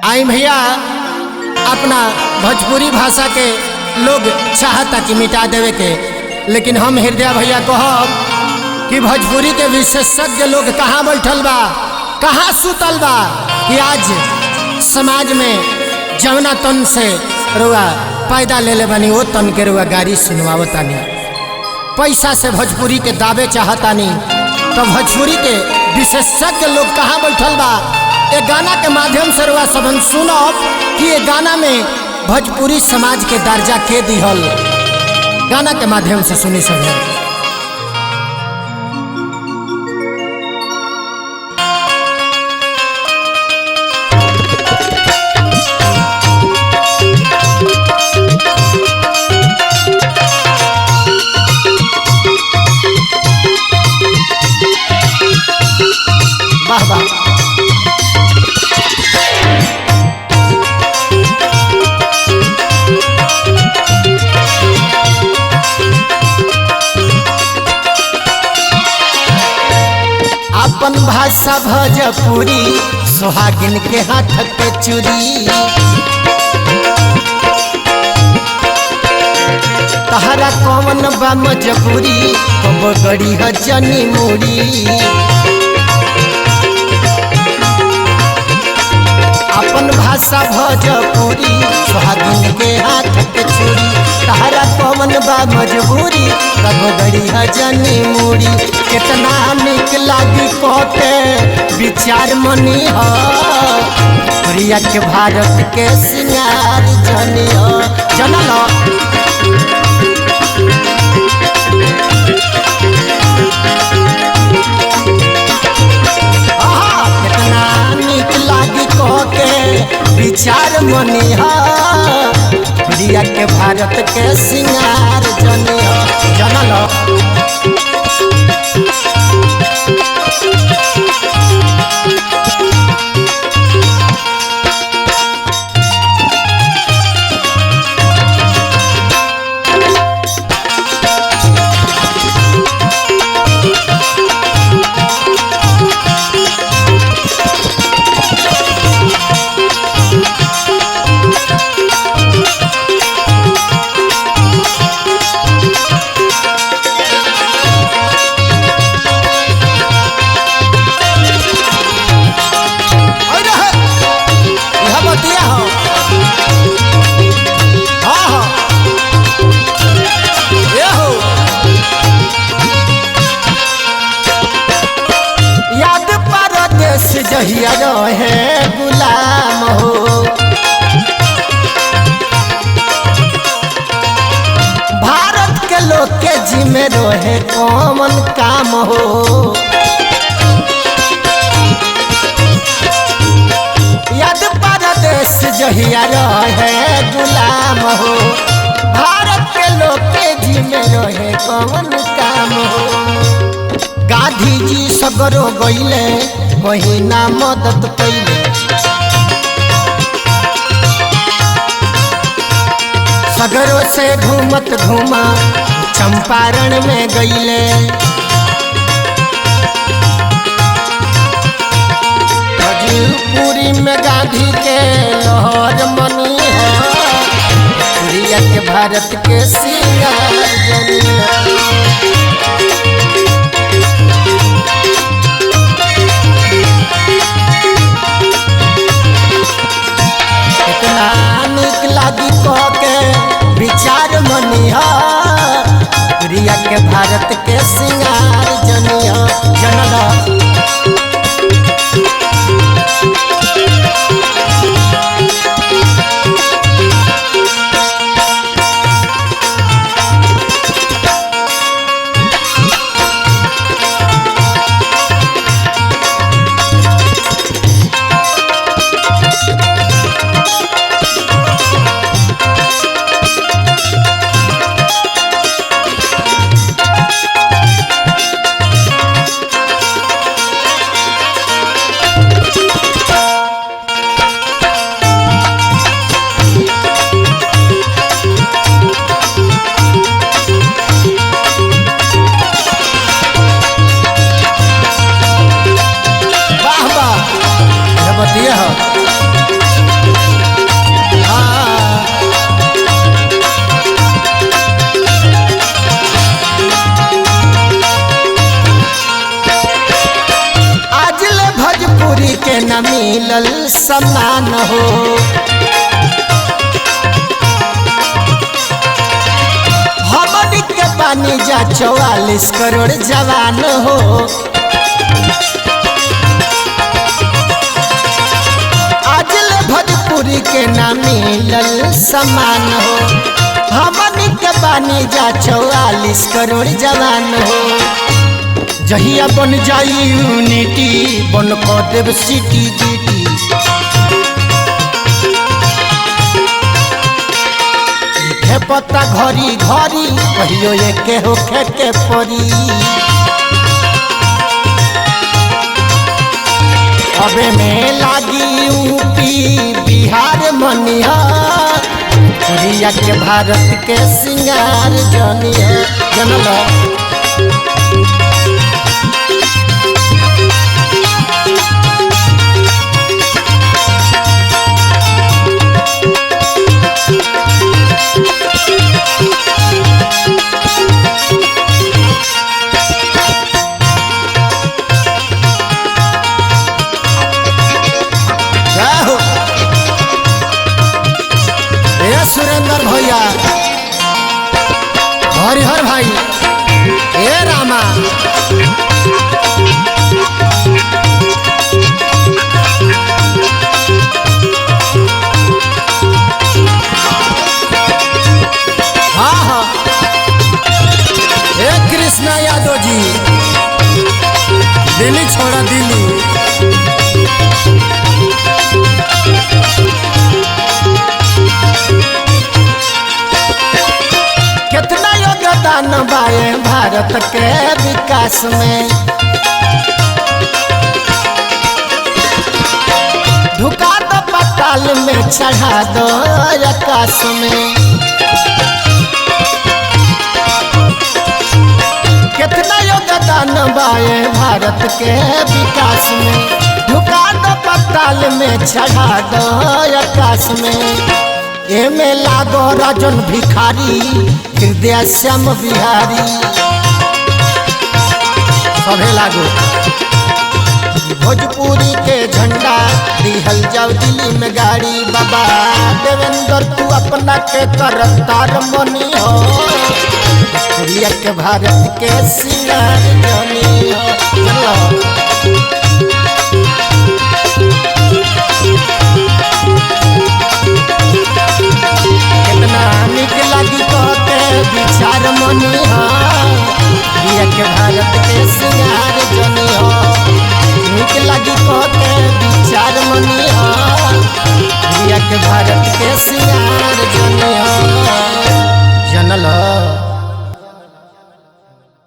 आई भैया अपना भोजपुरी भाषा के लोग चाहता कि मिटा देवे के, लेकिन हम हृदय भैया कहब कि भोजपुरी के विशेषज्ञ लोग कहाँ बैठल बा, कहाँ सुतल बा कि आज समाज में जवना तन से रुआ पैदा ले ले बनी वो तन के रुआ गाड़ी सुनवावतानी, पैसा से भोजपुरी के दावे चाहतानी, तो भोजपुरी के विशेषज्ञ लोग कहाँ बैठल बा। ये गाना के माध्यम से रुआ सबन सुनब कि ये गाना में भोजपुरी समाज के दर्जा के दिहल, गाना के माध्यम से सुनी सब। वाह वाह अपन भाषा भोजपुरी सुहागिन के हाथ के चूड़ी, तहरा कौन बा मजबूरी कब गड़ी ह जनी मूड़ी। अपन भाषा भोजपुरी सुहागिन के हाथ के चूड़ी, तहरा कौन बा मजबूरी कब गड़ी ह जनी मूड़ी। कितना निक लागी कहते विचार मनी हो, प्रिया के भारत के सिंगार जनी हो जनल। कितना निक लागी कहते विचार मनी हो, प्रिया के भारत के सिंगार जनी हो जनल। जहिया रहे गुलाम हो, भारत के लोग के जिम्मे रहे कॉमन काम हो। याद परदेश जहिया रहे गुलाम हो, भारत के लोग के जिम्मे रहे कॉमन काम हो। गांधी जी सगरो गईले महीना मदद कैले, सगरों से घूमत घूमा चंपारण में गईले। पूरी में गांधी के लहर मनी है, प्रिया के भारत के सिंगार जनी है। लागी कह के विचार मनिया, प्रिया के भारत के सिंगार जनिया जनल। न मिलल समान हो। हमनी के बानी जा 44 करोड़ जवान हो। आज ले भोजपुरी के न मिलल समान हो। हमनी के बानी जा 44 करोड़ जवान हो। जहिया बन जाई यूनिटी बन को देव सिटी जीटी। लिखे पता घरी घरी कहियो एके होखे के परी। अबे में लागी यूपी बिहार मनिया पुरिया के भारत के सिंगार जनिया जनला। सुरेंद्र भैया हरिहर भाई ए रामा हाँ हाँ ए कृष्णा यादव जी दिल्ली छोड़ा दिल्ली। कितना योगदान बाए भारत के विकास में। ढुका दो पाताल में चढ़ा दो आकाश में। कितना योगदान बाए भारत के विकास में। ढुका दो पाताल में चढ़ा दो आकाश में। एमे लागो राजन भिखारी हृदय श्याम बिहारी सभे लागो। भोजपुरी के झंडा दिहल जाओ दिल्ली में गाड़ी। बाबा देवेंद्र तू अपना के करतार मनी हो। पुरिया के भारत के सिंगार जनी हो। कितना निक लगी कहते विचार मनी हो। पुरिया के भारत के सिंगार जनी हो। निक लगी कहते विचार मनी हो। पुरिया के भारत के सिंगार जनी हो।